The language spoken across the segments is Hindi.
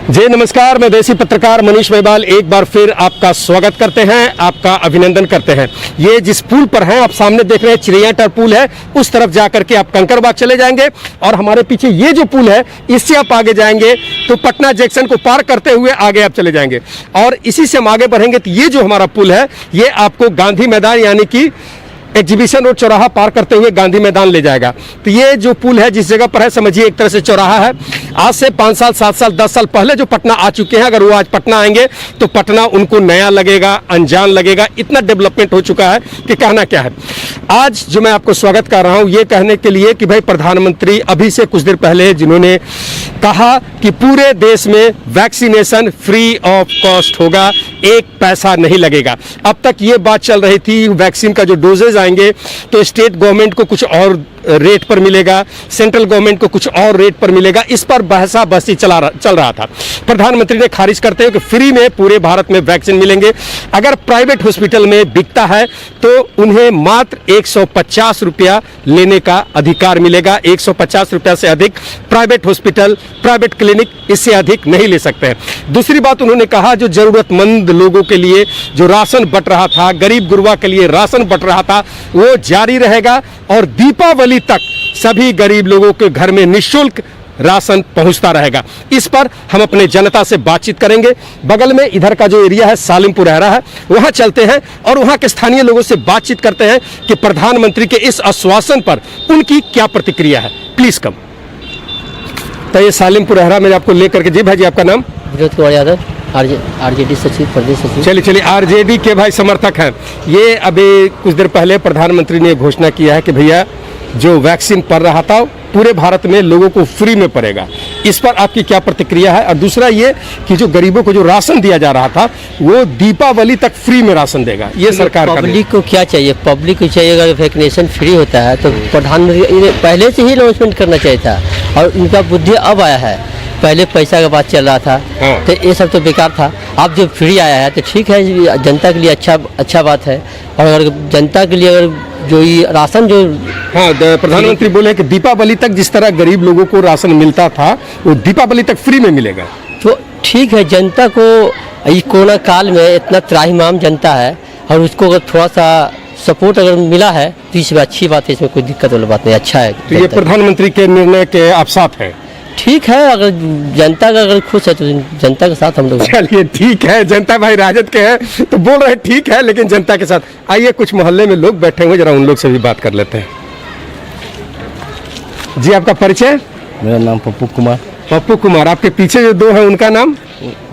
जय नमस्कार, मैं देसी पत्रकार मनीष महिवाल एक बार फिर आपका स्वागत करते हैं, आपका अभिनंदन करते हैं। ये जिस पुल पर हैं आप सामने देख रहे हैं चिड़ियाटार पुल है, उस तरफ जाकर के आप कंकड़बाग चले जाएंगे और हमारे पीछे ये जो पुल है इससे आप आगे जाएंगे तो पटना जंक्शन को पार करते हुए आगे आप चले जाएंगे और इसी से हम आगे बढ़ेंगे तो ये जो हमारा पुल है ये आपको गांधी मैदान यानी कि एग्जीबिशन रोड चौराहा पार करते हुए गांधी मैदान ले जाएगा। तो ये जो पुल है जिस जगह पर है समझिए एक तरह से चौराहा है। आज से 5 साल 7 साल 10 साल पहले जो पटना आ चुके हैं अगर वो आज पटना आएंगे तो पटना उनको नया लगेगा, अनजान लगेगा। इतना डेवलपमेंट हो चुका है कि कहना क्या है। आज जो मैं आपको स्वागत कर रहा हूँ ये कहने के लिए कि भाई प्रधानमंत्री अभी से कुछ देर पहले जिन्होंने कहा कि पूरे देश में वैक्सीनेशन फ्री ऑफ कॉस्ट होगा, एक पैसा नहीं लगेगा। अब तक ये बात चल रही थी वैक्सीन का जो डोजेज आएंगे तो स्टेट गवर्नमेंट को कुछ और रेट पर मिलेगा, सेंट्रल गवर्नमेंट को कुछ और रेट पर मिलेगा। इस पर बहसा बहसी चल रहा था। प्रधानमंत्री ने खारिज करते हुए कि फ्री में पूरे भारत में वैक्सीन मिलेंगे। अगर प्राइवेट हॉस्पिटल में बिकता है तो उन्हें मात्र 150 रुपया लेने का अधिकार मिलेगा। 150 रुपया से अधिक प्राइवेट हॉस्पिटल, प्राइवेट क्लिनिक इससे अधिक नहीं ले सकते हैं। दूसरी बात उन्होंने कहा जो जरूरतमंद लोगों के लिए जो राशन बंट रहा था, गरीब गुरबा के लिए राशन बंट रहा था, वो जारी रहेगा और दीपावली तक सभी गरीब लोगों के घर में निःशुल्क राशन पहुंचता रहेगा। इस पर हम अपने जनता से बातचीत करेंगे। बगल में इधर का जो एरिया है सालिमपुर रहरा है, वहां चलते हैं और वहां के स्थानीय लोगों से बातचीत करते हैं कि प्रधानमंत्री के इस आश्वासन पर उनकी क्या प्रतिक्रिया है। Please come. तो ये सालिमपुर रहरा में आपको लेकर के, जी भाई जी आपका नाम? विनोद कुमार यादव, आरजेडी सचिव, प्रदेश सचिव। चलिए आरजेडी के भाई समर्थक हैं। ये अभी कुछ देर पहले प्रधानमंत्री ने घोषणा किया है कि भैया जो वैक्सीन पड़ रहा था पूरे भारत में लोगों को फ्री में पड़ेगा। इस पर आपकी क्या प्रतिक्रिया है? और दूसरा ये कि जो गरीबों को जो राशन दिया जा रहा था वो दीपावली तक फ्री में राशन देगा। ये सरकार का पब्लिक को क्या चाहिए? पब्लिक को चाहिए अगर वैक्सीनेशन फ्री होता है तो प्रधानमंत्री ने पहले से ही अनाउंसमेंट करना चाहिए था और उनका बुद्धि अब आया है। पहले पैसा का बात चल रहा था तो ये सब तो बेकार था। अब जब फ्री आया है तो ठीक है, जनता के लिए अच्छा बात है। और अगर जनता के लिए अगर जो ये राशन जो प्रधानमंत्री बोले कि दीपावली तक जिस तरह गरीब लोगों को राशन मिलता था वो दीपावली तक फ्री में मिलेगा तो ठीक है। जनता को इस कोरोना काल में इतना त्राहिमाम जनता है और उसको अगर थोड़ा सा सपोर्ट अगर मिला है तो इसमें अच्छी बात है, इसमें कोई दिक्कत वाली बात नहीं, अच्छा है। तो ये प्रधानमंत्री के निर्णय के आप साथ हैं? ठीक है, अगर जनता का अगर खुश है तो जनता के साथ हम लोग। चलिए ठीक है, जनता भाई राजद के हैं तो बोल रहे ठीक है लेकिन जनता के साथ। आइए कुछ मोहल्ले में लोग बैठे हुए, जरा उन लोग से भी बात कर लेते हैं। जी आपका परिचय? मेरा नाम पप्पू कुमार। पप्पू कुमार। आपके पीछे जो दो हैं उनका नाम?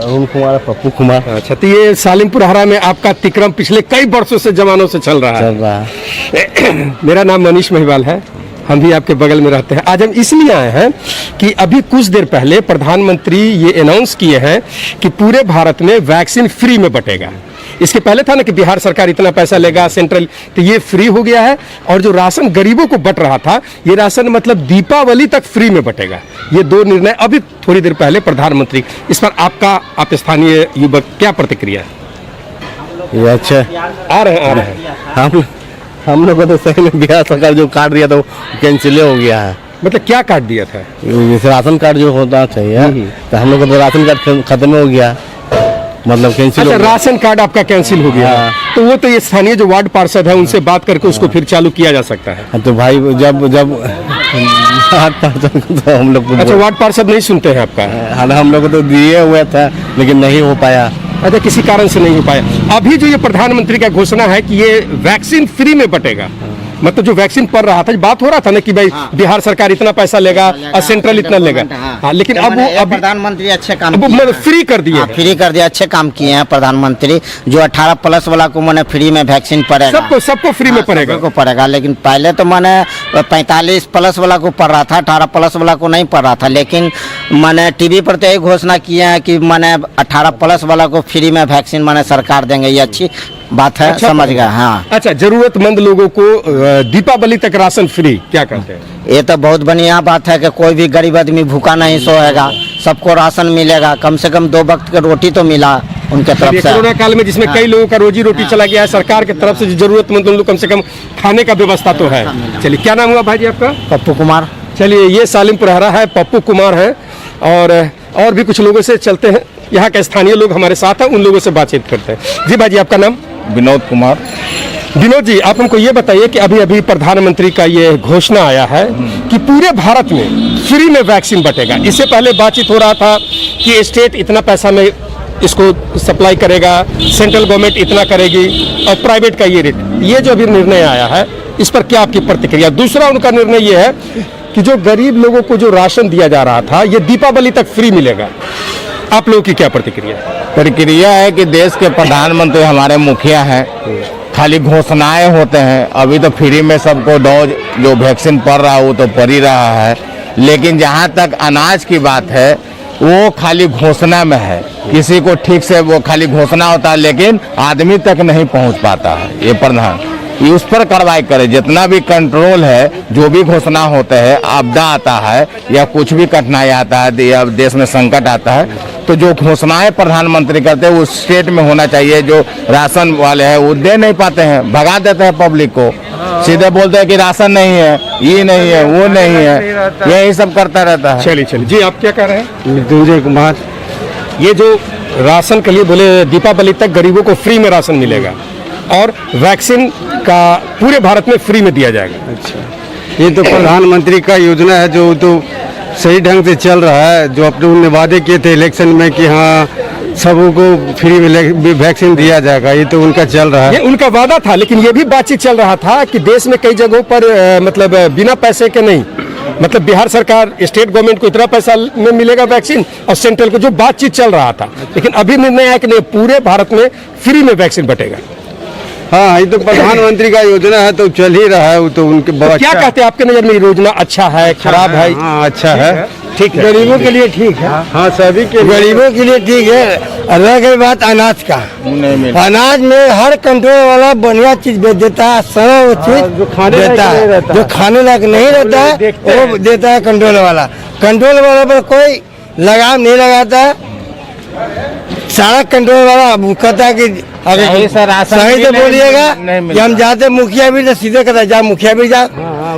अरुण कुमार, पप्पू कुमार। अच्छा, तो ये सालिमपुर रहरा में आपका तिक्रम पिछले कई वर्षों से जमानों से चल रहा है। मेरा नाम मनीष महिवाल है, हम भी आपके बगल में रहते हैं। आज हम इसलिए आए हैं कि अभी कुछ देर पहले प्रधानमंत्री ये अनाउंस किए हैं कि पूरे भारत में वैक्सीन फ्री में बटेगा। इसके पहले था ना कि बिहार सरकार इतना पैसा लेगा सेंट्रल, तो ये फ्री हो गया है। और जो राशन गरीबों को बट रहा था ये राशन मतलब दीपावली तक फ्री में बटेगा। ये दो निर्णय अभी थोड़ी देर पहले प्रधानमंत्री, इस पर आपका आप स्थानीय युवक क्या प्रतिक्रिया है? ये अच्छा आ रहे हैं हम लोग को तो सही में बिहार सरकार जो काट दिया तो कैंसिल हो गया है। मतलब क्या काट दिया था? जैसे राशन कार्ड जो होना चाहिए तो हम लोग को तो राशन कार्ड खत्म हो गया, मतलब कैंसिल। अच्छा, राशन कार्ड आपका कैंसिल हो गया। तो वो तो ये स्थानीय जो वार्ड पार्षद है उनसे बात करके उसको फिर चालू किया जा सकता है। तो भाई जब तो हम लोग, अच्छा वार्ड पार्षद नहीं सुनते हैं आपका? हम लोग को तो दिए हुए था लेकिन नहीं हो पाया। अच्छा, किसी कारण से नहीं हो पाया। अभी जो ये प्रधानमंत्री का घोषणा है कि ये वैक्सीन फ्री में बटेगा, मतलब जो वैक्सीन पड़ रहा था, बात हो रहा था ना कि भाई बिहार सरकार इतना पैसा लेगा और सेंट्रल इतना लेगा। हाँ, लेकिन अब वो प्रधानमंत्री अच्छे काम फ्री कर दिए, फ्री कर दिया, अच्छे काम किए हैं प्रधानमंत्री। जो 18 प्लस वाला को मैंने फ्री में वैक्सीन पड़ेगा, सबको फ्री में पड़ेगा। लेकिन पहले तो मैंने 45 प्लस वाला को पड़ रहा था, 18 प्लस वाला को नहीं पड़ रहा था। लेकिन मैंने टीवी पर तो यही घोषणा किया है कि मैंने 18 प्लस वाला को फ्री में वैक्सीन मैंने सरकार देंगे। ये अच्छी बात है। अच्छा, समझ गया। हाँ, अच्छा, जरूरतमंद लोगों को दीपावली तक राशन फ्री, क्या कहते हैं? ये तो बहुत बढ़िया बात है कि कोई भी गरीब आदमी भूखा नहीं सोएगा, सबको राशन मिलेगा। कम से कम 2 वक्त की रोटी तो मिला उनके तरफ से। कोरोना काल में जिसमें कई लोगों का रोजी रोटी चला गया है, सरकार की तरफ से जरूरतमंद लोग कम से कम खाने का व्यवस्था तो है। चलिए, क्या नाम हुआ भाई जी आपका? पप्पू कुमार। चलिए, ये सालिमपुर रहरा है, पप्पू कुमार है और और भी कुछ लोगों से चलते हैं, यहाँ के स्थानीय लोग हमारे साथ हैं, उन लोगों से बातचीत करते हैं। जी भाई, आपका नाम? विनोद कुमार। विनोद जी, आप हमको ये बताइए कि अभी अभी प्रधानमंत्री का ये घोषणा आया है कि पूरे भारत में फ्री में वैक्सीन बटेगा। इससे पहले बातचीत हो रहा था कि स्टेट इतना पैसा में इसको सप्लाई करेगा, सेंट्रल गवर्नमेंट इतना करेगी और प्राइवेट का ये रेट। ये जो अभी निर्णय आया है, इस पर क्या आपकी प्रतिक्रिया? दूसरा उनका निर्णय ये है कि जो गरीब लोगों को जो राशन दिया जा रहा था, ये दीपावली तक फ्री मिलेगा। आप लोगों की क्या प्रतिक्रिया? प्रक्रिया है कि देश के प्रधानमंत्री हमारे मुखिया हैं, खाली घोषणाएं होते हैं। अभी तो फ्री में सबको डोज जो वैक्सीन पड़ रहा है वो तो पड़ ही रहा है, लेकिन जहां तक अनाज की बात है वो खाली घोषणा में है। किसी को ठीक से वो खाली घोषणा होता है लेकिन आदमी तक नहीं पहुंच पाता है। ये प्रधान ये उस पर कार्रवाई करे। जितना भी कंट्रोल है, जो भी घोषणा होते हैं, आपदा आता है या कुछ भी कठिनाई आता है या देश में संकट आता है, तो जो घोषणाएं प्रधानमंत्री करते हैं वो स्टेट में होना चाहिए। जो राशन वाले हैं वो दे नहीं पाते हैं, भगा देते हैं पब्लिक को, सीधे बोलते हैं कि राशन नहीं है, ये नहीं है, वो नहीं है, यही सब करता रहता है। चलिए चलिए जी, आप क्या कह रहे हैं? मृत्युंजय कुमार। ये जो राशन के लिए बोले दीपावली तक गरीबों को फ्री में राशन मिलेगा और वैक्सीन का पूरे भारत में फ्री में दिया जाएगा। अच्छा, ये तो प्रधानमंत्री का योजना है जो तो सही ढंग से चल रहा है। जो अपने उन्होंने वादे किए थे इलेक्शन में कि हाँ सबों को फ्री में वैक्सीन दिया जाएगा, ये तो उनका चल रहा है। ये उनका वादा था, लेकिन ये भी बातचीत चल रहा था कि देश में कई जगहों पर मतलब बिना पैसे के नहीं, मतलब बिहार सरकार स्टेट गवर्नमेंट को इतना पैसा में मिलेगा वैक्सीन और सेंट्रल को, जो बातचीत चल रहा था। लेकिन अभी निर्णय है कि नहीं, पूरे भारत में फ्री में वैक्सीन बटेगा। हाँ, ये तो प्रधानमंत्री का योजना है तो चल ही रहा है। वो तो उनके तो क्या कहते हैं, आपके नजर में योजना अच्छा है, खराब है? हाँ, अच्छा है, ठीक है। गरीबों के लिए ठीक है। हाँ, सभी के गरीबों के लिए ठीक है। रह गई बात अनाज का, अनाज में हर कंट्रोल वाला बढ़िया चीज बेच देता है, सारा चीज जो खाने देता है, जो खाने लायक नहीं रहता है वो देता है कंट्रोल वाला। कंट्रोल वाला पर कोई लगाम नहीं लगाता है। सारा कंट्रोल वाला कहता है कि अगर सही से बोलिएगा कि हम जाते मुखिया भी तो सीधे कहता है जा मुखिया भी जा,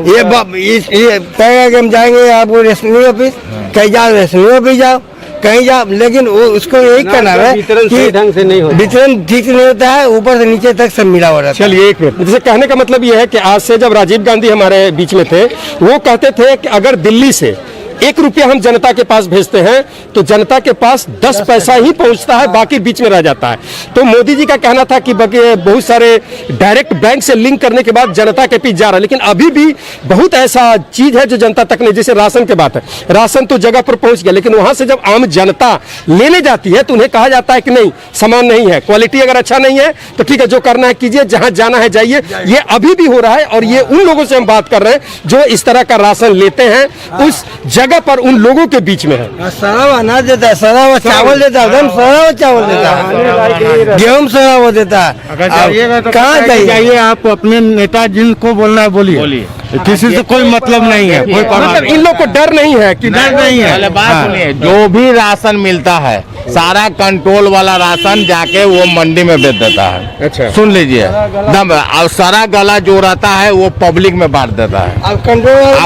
ये कहेगा कि हम जाएंगे आपको रेशनिंग ऑफिस, कहीं जाओ रेशनिंग ऑफिस जाओ, कहीं जाओ, लेकिन वो उसको यही करना है कि ढंग से नहीं होता, वितरण ठीक से नहीं होता है, ऊपर से नीचे तक सब मिला हो रहा है। चलिए एक मिनट, जैसे कहने का मतलब ये है कि आज से जब राजीव गांधी हमारे बीच में थे, वो कहते थे कि अगर दिल्ली से 1 रुपया हम जनता के पास भेजते हैं तो जनता के पास 10 पैसा ही पहुंचता है, बाकी बीच में रह जाता है। तो मोदी जी का कहना था कि बहुत सारे डायरेक्ट बैंक से लिंक करने के बाद जनता के बीच जा रहा है, लेकिन अभी भी बहुत ऐसा चीज है जो जनता तक नहीं। जैसे राशन की बात है, राशन तो जगह पर पहुंच गया, लेकिन वहां से जब आम जनता लेने जाती है तो उन्हें कहा जाता है कि नहीं, सामान नहीं है, क्वालिटी अगर अच्छा नहीं है तो ठीक है, जो करना है कीजिए, जहां जाना है जाइए। ये अभी भी हो रहा है और ये उन लोगों से हम बात कर रहे हैं जो इस तरह का राशन लेते हैं, उस जगह पर उन लोगों के बीच में है। सड़ा अनाज देता है, सड़ा चावल देता है, एकदम सड़ा चावल देता है, गेहूँ सड़ा वो देता है। कहाँ जाइए आप अपने नेता जिनको बोलना है बोलिए, किसी से कोई मतलब नहीं है, कोई मतलब इन लोग को डर नहीं है कि डर नहीं है। बात सुनिए, जो भी राशन मिलता है सारा कंट्रोल वाला राशन जाके वो मंडी में बेच देता है। अच्छा, सुन लीजिए दम, और सारा गला जो रहता है वो पब्लिक में बांट देता है। आप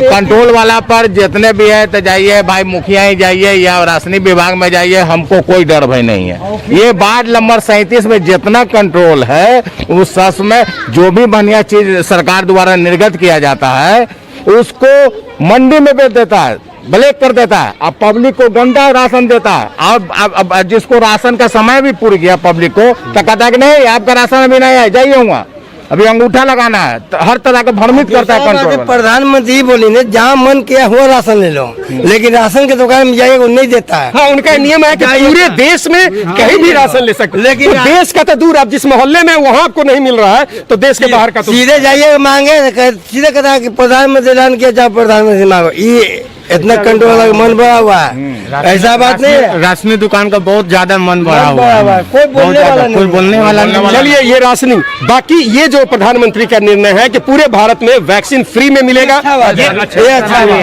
कंट्रोल वाला पर जितने भी है तो जाइए भाई, मुखिया ही जाइए या राशनिक विभाग में जाइए, हमको कोई डर भय नहीं है। ये वार्ड नंबर 37 में जितना कंट्रोल है उस सस में जो भी बढ़िया चीज सरकार द्वारा निर्गत किया जाता है उसको मंडी में बेच देता है, ब्लैक कर देता है, अब पब्लिक को गंदा राशन देता है। अब जिसको राशन का समय भी पूरी गया पब्लिक को, तो कहता है कि नहीं आपका राशन अभी नहीं है, जाइए हुआ अभी अंगूठा लगाना है, तो हर तरह का भ्रमित करता है कंट्रोल। प्रधानमंत्री बोलेंगे जहाँ मन किया हुआ राशन ले लो, लेकिन राशन की दुकान में जाइए वो नहीं देता है। हाँ, उनका नियम है कि पूरे देश में कहीं भी राशन ले सकते, लेकिन तो देश का तो दूर, आप जिस मोहल्ले में वहाँ आपको नहीं मिल रहा है तो देश के बाहर का तो सीधे जाइए मांगे, सीधे कहता है कि प्रधानमंत्री ऐलान किया जाओ, प्रधानमंत्री मांगो। ये इतना कंट्रोल वाला मन बढ़ा हुआ है, ऐसा बात नहीं है। राशनी दुकान का बहुत ज्यादा मन बढ़ा हुआ है, कोई बोलने वाला नहीं, कोई बोलने वाला नहीं। चलिए ये राशनी, बाकी ये जो प्रधानमंत्री का निर्णय है कि पूरे भारत में वैक्सीन फ्री में मिलेगा, ये अच्छा है,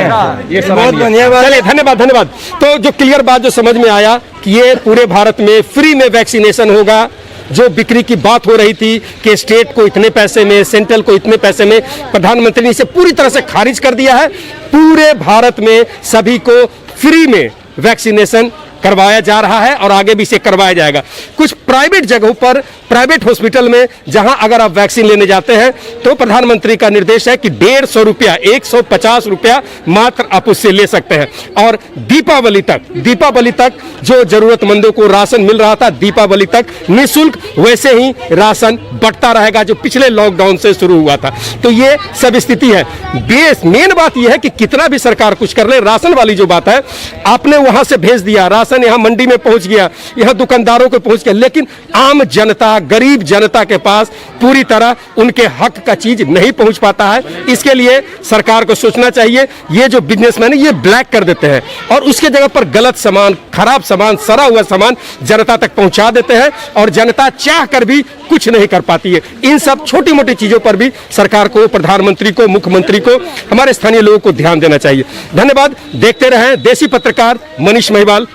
ये बहुत बढ़िया बात। चलिए धन्यवाद धन्यवाद। तो जो क्लियर बात जो समझ में आया कि ये पूरे भारत में फ्री में वैक्सीनेशन होगा। जो बिक्री की बात हो रही थी कि स्टेट को इतने पैसे में, सेंट्रल को इतने पैसे में, प्रधानमंत्री ने इसे पूरी तरह से खारिज कर दिया है। पूरे भारत में सभी को फ्री में वैक्सीनेशन करवाया जा रहा है और आगे भी इसे करवाया जाएगा। कुछ प्राइवेट जगहों पर, प्राइवेट हॉस्पिटल में जहां अगर आप वैक्सीन लेने जाते हैं तो प्रधानमंत्री का निर्देश है कि 150 रुपया, 150 रुपया मात्र आप उससे ले सकते हैं। और दीपावली तक जो जरूरतमंदों को राशन मिल रहा था, दीपावली तक निःशुल्क वैसे ही राशन बढ़ता रहेगा जो पिछले लॉकडाउन से शुरू हुआ था। तो ये सब स्थिति है। बेस मेन बात यह है कि कितना भी सरकार कुछ कर ले, राशन वाली जो बात है, आपने वहां से भेज दिया, राशन यहां मंडी में पहुंच गया, यहां दुकानदारों को पहुंच गया, लेकिन आम जनता, गरीब जनता के पास पूरी तरह उनके हक का चीज नहीं पहुंच पाता है। इसके लिए सरकार को सोचना चाहिए। ये जो बिजनेसमैन है ये ब्लैक कर देते हैं और उसके जगह पर गलत सामान, खराब सामान, सड़ा हुआ सामान जनता तक पहुंचा देते हैं और जनता चाह कर भी कुछ नहीं कर पाती है। इन सब छोटी मोटी चीजों पर भी सरकार को, प्रधानमंत्री को, मुख्यमंत्री को, हमारे स्थानीय लोगों को ध्यान देना चाहिए। धन्यवाद। देखते रहें देसी पत्रकार मनीष महिवाल।